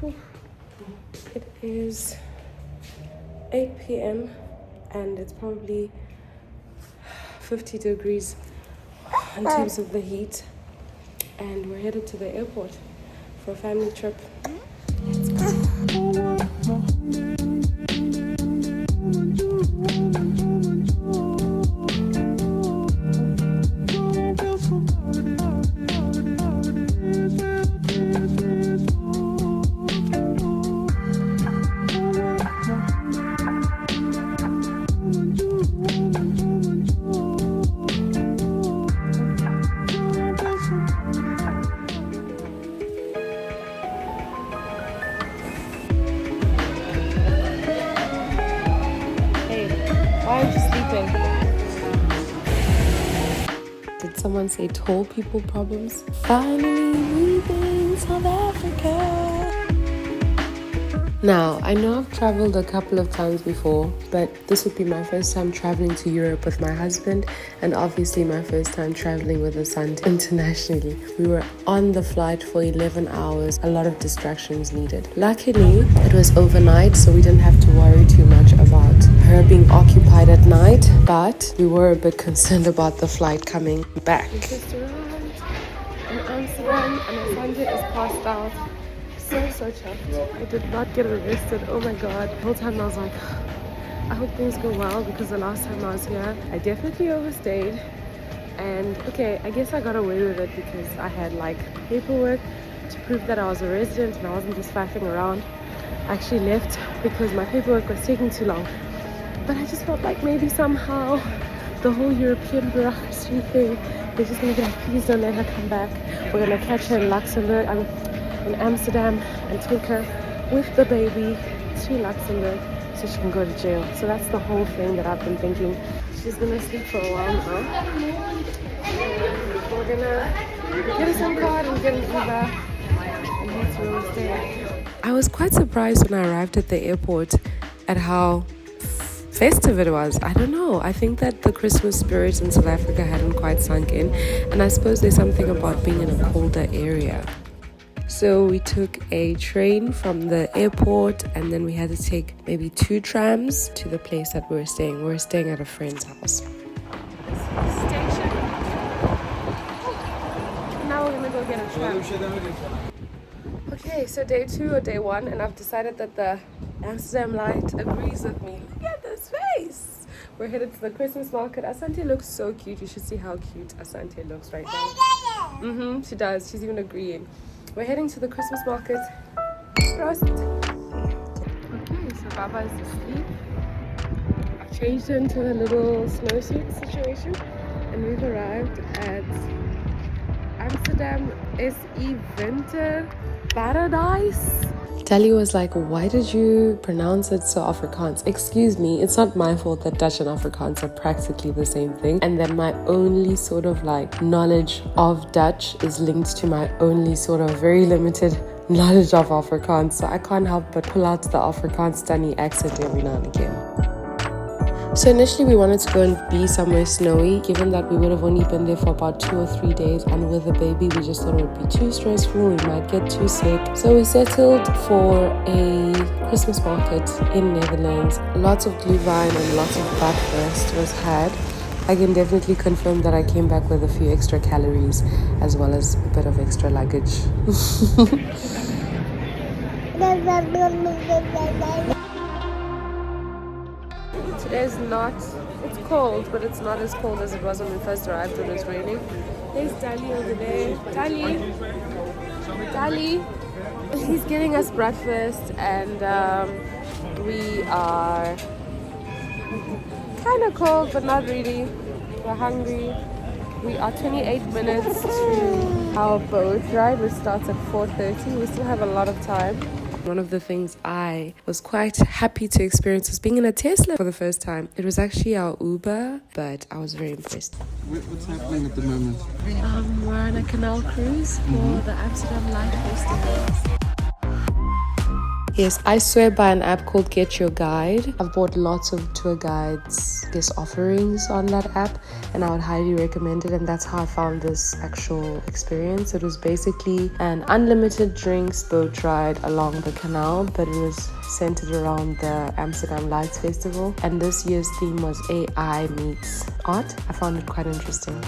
It is 8 p.m. and it's probably 50 degrees in terms of the heat, and we're headed to the airport for a family trip. Let's go. Why aren't you sleeping? Did someone say tall people problems? Finally leaving South Africa. Now, I know I've traveled a couple of times before, but this would be my first time traveling to Europe with my husband, and obviously my first time traveling with a son internationally. We were on the flight for 11 hours, a lot of distractions needed. Luckily, it was overnight, so we didn't have to worry too much about her being occupied at night, but we were a bit concerned about the flight coming back. We just arrived in Amsterdam, and my son is passed out. So chuffed. I did not get arrested. Oh my god. The whole time I was like, I hope things go well, because the last time I was here, I definitely overstayed. And okay, I guess I got away with it because I had like paperwork to prove that I was a resident and I wasn't just faffing around. I actually left because my paperwork was taking too long. But I just felt like maybe somehow the whole European bureaucracy thing, they're just gonna be like, please don't let her come back. We're gonna catch her in Luxembourg. In Amsterdam and take her with the baby to Luxembourg so she can go to jail. So that's the whole thing that I've been thinking. She's gonna sleep for a while now. We're gonna get a SIM card and get an Uber and head to where we stay. I was quite surprised when I arrived at the airport at how festive it was. I don't know. I think that the Christmas spirit in South Africa hadn't quite sunk in, and I suppose there's something about being in a colder area. So we took a train from the airport, and then we had to take maybe 2 trams to the place that we were staying. We were staying at a friend's house. Station. Now we're gonna go get a tram. Okay, so day 2 or day 1, and I've decided that the Amsterdam Light agrees with me. Look at this face. We're headed to the Christmas market. Asante looks so cute. You should see how cute Asante looks right now. She does. She's even agreeing. We're heading to the Christmas market. Prost! Okay, so Baba is asleep. I've changed her into a little snowsuit situation, and we've arrived at Amsterdam 𝐴 Paradise. Tali was like, why did you pronounce it so Afrikaans? Excuse me, it's not my fault that Dutch and Afrikaans are practically the same thing, and that my only sort of like knowledge of Dutch is linked to my only sort of very limited knowledge of Afrikaans, so I can't help but pull out the Afrikaans stunny accent every now and again. So initially we wanted to go and be somewhere snowy, given that we would have only been there for about 2 or 3 days, and with a baby we just thought it would be too stressful, we might get too sick. So we settled for a Christmas market in Netherlands. Lots of glühwein and lots of breakfast was had. I can definitely confirm that I came back with a few extra calories as well as a bit of extra luggage. Today's not, it's cold, but it's not as cold as it was when we first arrived when it was raining. There's Dali over there. Dali. He's getting us breakfast, and we are kind of cold, but not really. We're hungry. We are 28 minutes to our boat ride, which starts at 4:30. We still have a lot of time. One of the things I was quite happy to experience was being in a Tesla for the first time. It was actually our Uber, but I was very impressed. What's happening at the moment? We're on a canal cruise for the Amsterdam Light Festival. Yes, I swear by an app called Get Your Guide. I've bought lots of tour guides, guest offerings on that app, and I would highly recommend it. And that's how I found this actual experience. It was basically an unlimited drinks boat ride along the canal, but it was centered around the Amsterdam Lights Festival. And this year's theme was AI meets art. I found it quite interesting.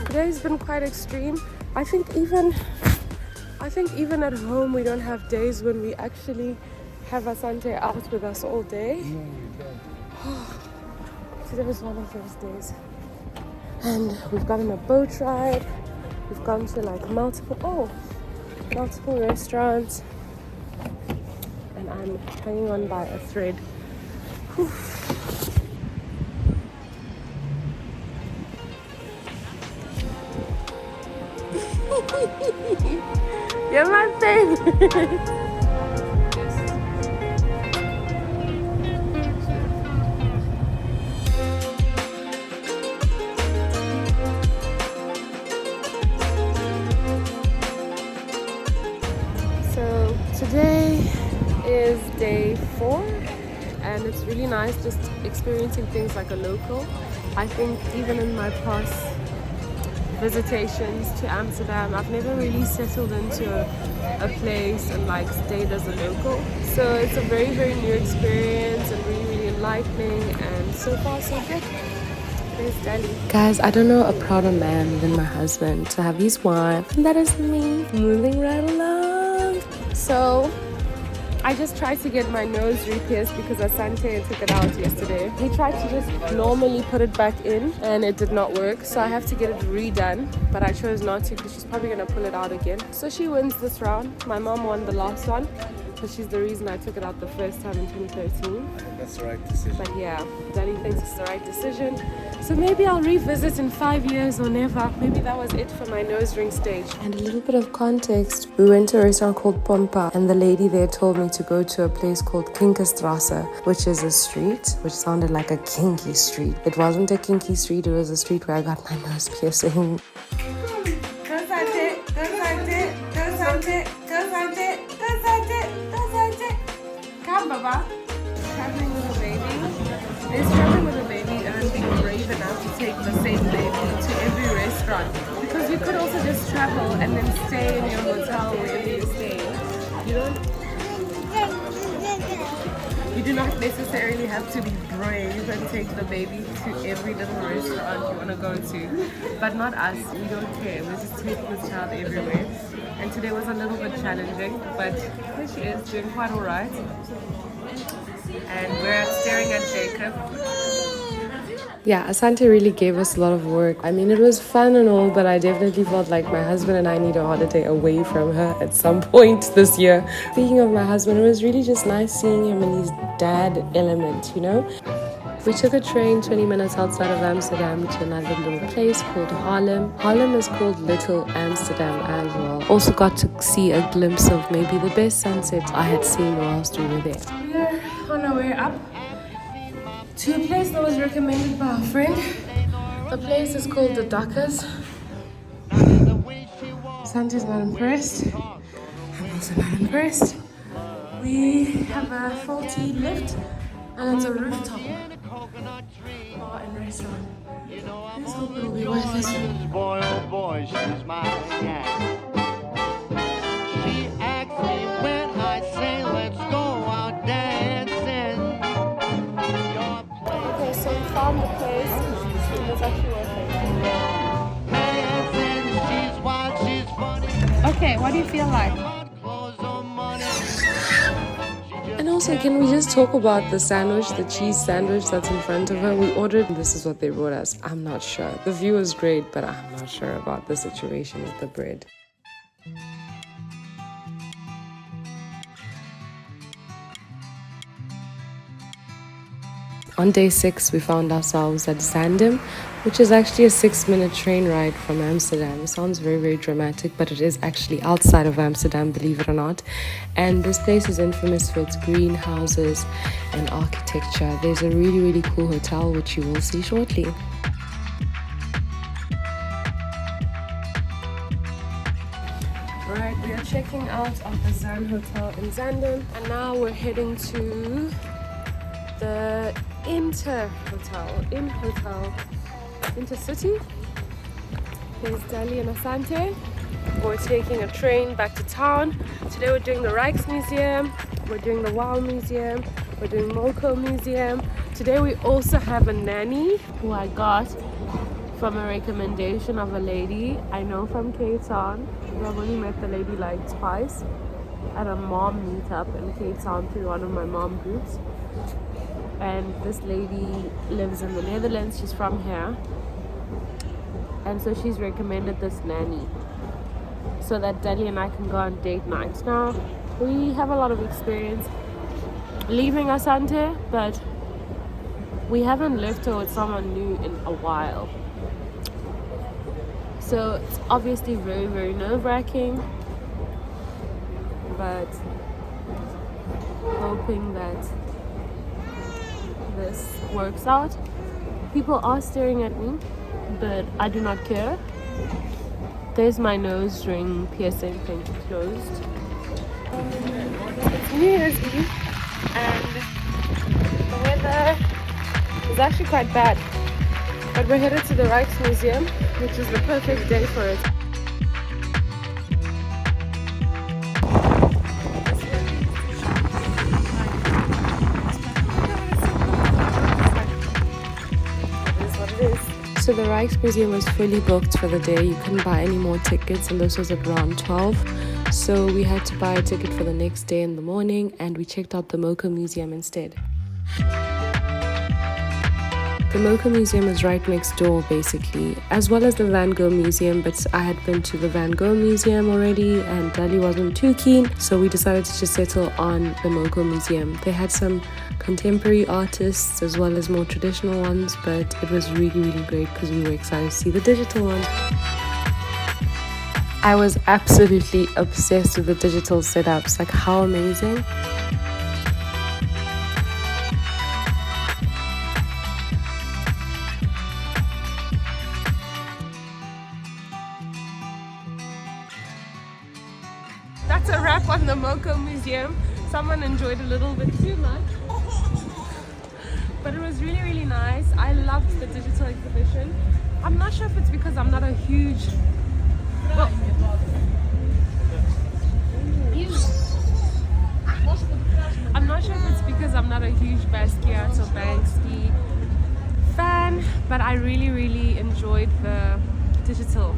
Today's been quite extreme. I think even at home we don't have days when we actually have Asante out with us all day. No, we don't. Today was one of those days. And we've gone on a boat ride. We've gone to like multiple restaurants. And I'm hanging on by a thread. Whew. You're my favorite. So today is day 4 and it's really nice just experiencing things like a local. I think even in my past visitations to Amsterdam, I've never really settled into a place and like stayed as a local. So it's a very, very new experience and really, really enlightening, and so far so good. Today's Delhi. Guys, I don't know a prouder man than my husband to have his wife, and that is me, moving right along. So I just tried to get my nose repierced because Asante took it out yesterday. He tried to just normally put it back in and it did not work. So I have to get it redone, but I chose not to because she's probably going to pull it out again. So she wins this round. My mom won the last one because she's the reason I took it out the first time in 2013. That's the right decision. But yeah, Daddy thinks it's the right decision. So maybe I'll revisit in 5 years or never. Maybe that was it for my nose ring stage. And a little bit of context. We went to a restaurant called Pompa, and the lady there told me to go to a place called Kinkerstrasse, which is a street, which sounded like a kinky street. It wasn't a kinky street, it was a street where I got my nose piercing. Come, Baba. Traveling with a baby. There's traveling with a baby and being brave enough to take the same baby to every restaurant. Because you could also just travel and then stay in your hotel wherever you stay. You do not necessarily have to be brave and take the baby to every little restaurant you want to go to. But not us, we don't care. We're just taking this child everywhere. And today was a little bit challenging, but here she is doing quite alright. And we're staring at Jacob. Yeah, Asante really gave us a lot of work. I mean, it was fun and all, but I definitely felt like my husband and I need a holiday away from her at some point this year. Speaking of my husband, it was really just nice seeing him in his dad element, you know? We took a train 20 minutes outside of Amsterdam to another little place called Haarlem. Haarlem is called Little Amsterdam as well. Also got to see a glimpse of maybe the best sunset I had seen whilst we were there. We're on our way up to a place that was recommended by a friend. The place is called the Dockers. Santa's not impressed. I'm also not impressed. We have a faulty lift and it's a rooftop bar and restaurant. Let's hope it'll be worth it. Boy, oh boy, she's my cat. She asks me when I say let's go out dancing. Okay, so we found the place. It was actually worth it. Okay, what do you feel like? And also, can we just talk about the sandwich, the cheese sandwich that's in front of her? We ordered, this is what they brought us. I'm not sure. The view was great, but I'm not sure about the situation with the bread. On day 6, we found ourselves at Zaandam, which is actually a 6-minute train ride from Amsterdam. It sounds very, very dramatic, but it is actually outside of Amsterdam, believe it or not. And this place is infamous for its greenhouses and architecture. There's a really, really cool hotel, which you will see shortly. Alright, We are checking out of the Zan Hotel in Zandam, and now we're heading to the Intercity. Here's Dali and Asante. We're taking a train back to town. Today we're doing the Rijksmuseum, we're doing the 𝐻𝐸 Museum, we're doing 𝐺𝐸 Museum. Today we also have a nanny who I got from a recommendation of a lady I know from Cape Town. I've only met the lady like twice at a mom meetup in Cape Town through one of my mom groups. And this lady lives in the Netherlands, she's from here. And so she's recommended this nanny so that Dali and I can go on date nights. Now, we have a lot of experience leaving Asante, but we haven't lived with someone new in a while. So it's obviously very, very nerve-wracking, but hoping that this works out. People are staring at me, but I do not care. There's my nose ring piercing thing closed. It's New Year's Eve and the weather is actually quite bad, but we're headed to the Rijksmuseum, which is the perfect day for it. So the Rijksmuseum was fully booked for the day. You couldn't buy any more tickets, and this was at around 12. So we had to buy a ticket for the next day in the morning, and we checked out the 𝐺𝐸 Museum instead. The 𝐺𝐸 Museum is right next door, basically, as well as the Van Gogh Museum, but I had been to the Van Gogh Museum already, and Dali wasn't too keen, so we decided to just settle on the 𝐺𝐸 Museum. They had some contemporary artists as well as more traditional ones, but it was really, really great because we were excited to see the digital one. I was absolutely obsessed with the digital setups, like how amazing. That's a wrap on the 𝐺𝐸 Museum. Someone enjoyed a little bit too much, but it was really, really nice. I loved the digital exhibition. I'm not sure if it's because I'm not a huge... Well, I'm not sure if it's because I'm not a huge Basquiat or Banksy fan, but I really, really enjoyed the digital.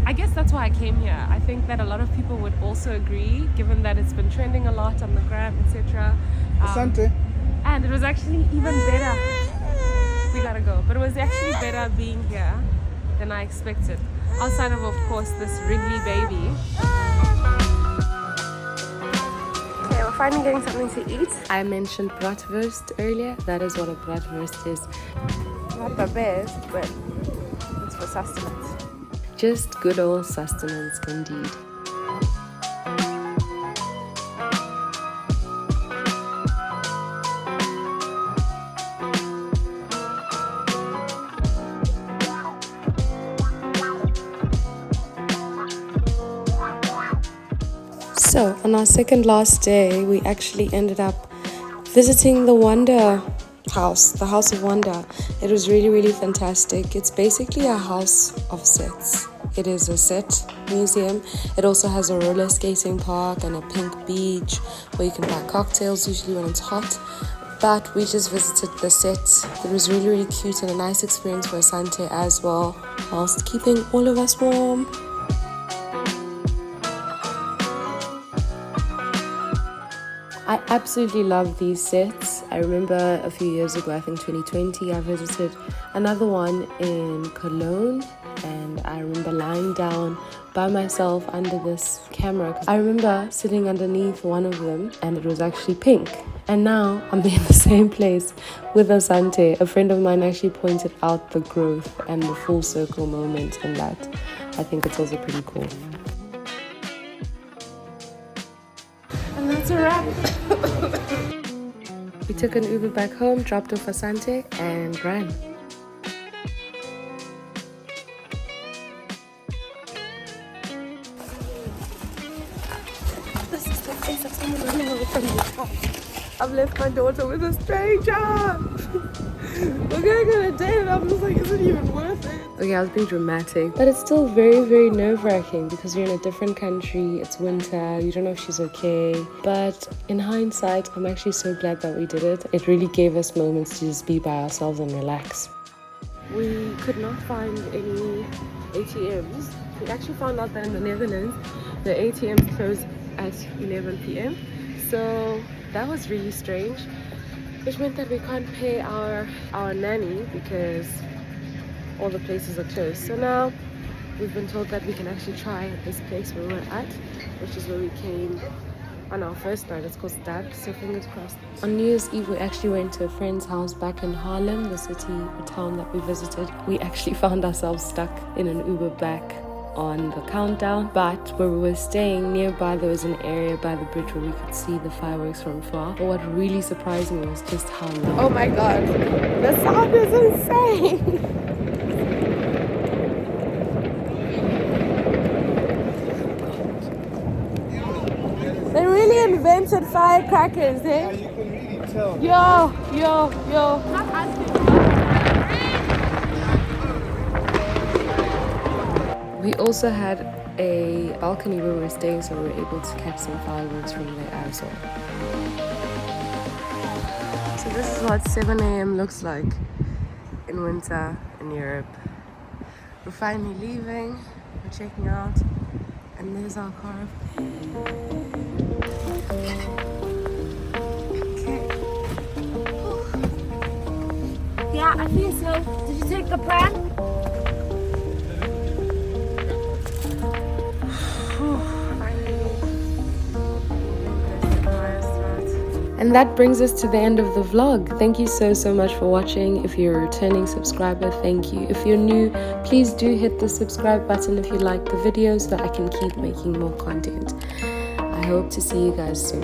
I guess that's why I came here. I think that a lot of people would also agree, given that it's been trending a lot on the gram, etc. And it was actually even better. We gotta go. But it was actually better being here than I expected. Outside of course, this Wrigley baby. Okay, we're finally getting something to eat. I mentioned bratwurst earlier. That is what a bratwurst is. Not the best, but it's for sustenance. Just good old sustenance indeed. So on our second last day, we actually ended up visiting the Wonder House, the House of Wonder. It was really, really fantastic. It's basically a house of sets. It is a set museum. It also has a roller skating park and a pink beach where you can buy cocktails usually when it's hot. But we just visited the set. It was really, really cute and a nice experience for Asante as well, whilst keeping all of us warm. I absolutely love these sets. I remember a few years ago, I think 2020, I visited another one in Cologne, and I remember lying down by myself under this camera. I remember sitting underneath one of them and it was actually pink. And now I'm in the same place with Asante. A friend of mine actually pointed out the growth and the full circle moment in that. I think it's also pretty cool. And that's a wrap. We took an Uber back home, dropped off Asante, and ran. I've left my daughter with a stranger. We're going on a date and I'm just like, is it even worth it? Okay, I was being dramatic, but it's still very, very nerve-wracking because you're in a different country, it's winter, you don't know if she's okay. But in hindsight, I'm actually so glad that we did it. It really gave us moments to just be by ourselves and relax. We could not find any ATMs. We actually found out that in the Netherlands, the ATMs close at 11 p.m. So that was really strange, which meant that we can't pay our nanny because all the places are closed. So now we've been told that we can actually try at this place where we're at, which is where we came on our first night. It's called Stad, so fingers crossed. On New Year's Eve, we actually went to a friend's house back in Haarlem, the city or town that we visited. We actually found ourselves stuck in an Uber back on the countdown, but where we were staying nearby, there was an area by the bridge where we could see the fireworks from far. But what really surprised me was just how loud. Oh my god, the sound is insane. They really invented firecrackers, eh? Yeah, you can really tell. Yo. We also had a balcony where we were staying, so we were able to catch some fireworks from there as well. So this is what 7 a.m. looks like in winter in Europe. We're finally leaving, we're checking out, and there's our car. Okay. Yeah, I think so. Did you take the pram? And that brings us to the end of the vlog. Thank you so much for watching. If you're a returning subscriber, thank you. If you're new, please do hit the subscribe button if you like the video so that I can keep making more content. I hope to see you guys soon.